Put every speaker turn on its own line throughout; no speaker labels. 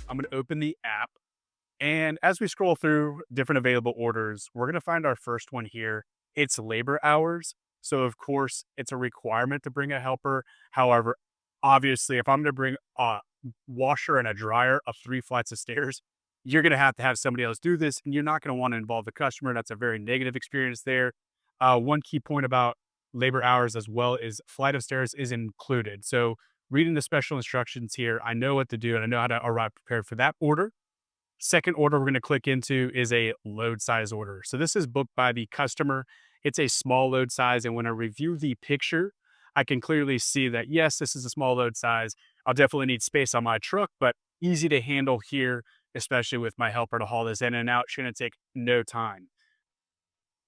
I'm going to open the app. And as we scroll through different available orders, we're going to find our first one here. It's labor hours. So, of course, it's a requirement to bring a helper. However, obviously, if I'm going to bring a washer and a dryer up 3 flights of stairs, you're going to have somebody else do this, and you're not going to want to involve the customer. That's a very negative experience there. One key point about labor hours as well is flight of stairs is included. So, reading the special instructions here, I know what to do and I know how to arrive prepared for that order. Second order we're going to click into is a load size order. So this is booked by the customer. It's a small load size. And when I review the picture, I can clearly see that, yes, this is a small load size. I'll definitely need space on my truck, but easy to handle here, especially with my helper to haul this in and out. Shouldn't take no time.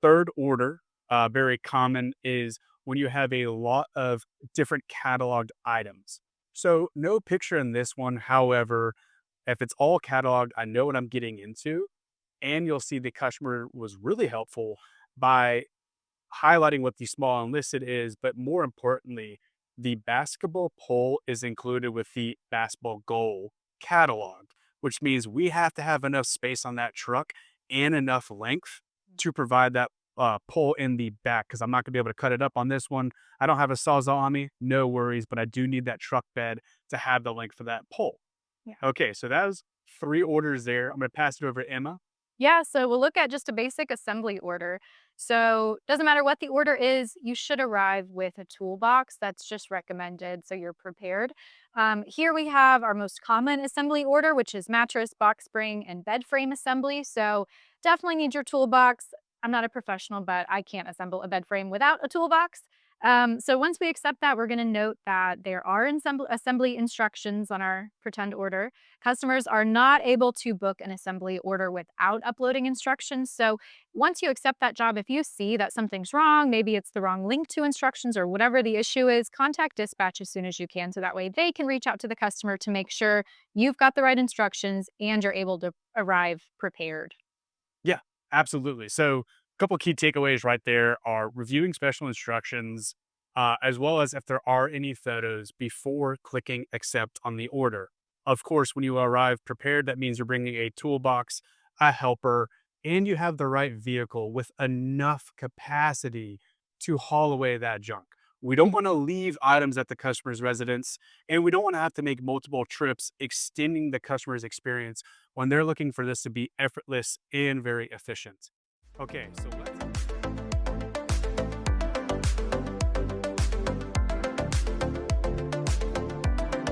Third order, very common, is when you have a lot of different cataloged items. So no picture in this one. However, if it's all cataloged, I know what I'm getting into. And you'll see the customer was really helpful by highlighting what the small unlisted is, but more importantly, the basketball pole is included with the basketball goal catalog, which means we have to have enough space on that truck and enough length to provide that pole in the back because I'm not going to be able to cut it up on this one. I don't have a Sawzall on me, no worries, but I do need that truck bed to have the length for that pole.
Yeah.
Okay, so that was 3 orders there. I'm gonna pass it over to Emma.
Yeah, so we'll look at just a basic assembly order. So, doesn't matter what the order is, you should arrive with a toolbox. That's just recommended so you're prepared. Here we have our most common assembly order, which is mattress, box spring, and bed frame assembly. So, definitely need your toolbox. I'm not a professional, but I can't assemble a bed frame without a toolbox. So once we accept that, we're going to note that there are assembly instructions on our pretend order. Customers are not able to book an assembly order without uploading instructions. So once you accept that job, if you see that something's wrong, maybe it's the wrong link to instructions or whatever the issue is, contact dispatch as soon as you can. So that way they can reach out to the customer to make sure you've got the right instructions and you're able to arrive prepared.
Yeah, absolutely. So, a couple key takeaways right there are reviewing special instructions, as well as if there are any photos before clicking accept on the order. Of course, when you arrive prepared, that means you're bringing a toolbox, a helper, and you have the right vehicle with enough capacity to haul away that junk. We don't want to leave items at the customer's residence, and we don't want to have to make multiple trips, extending the customer's experience when they're looking for this to be effortless and very efficient. Okay, so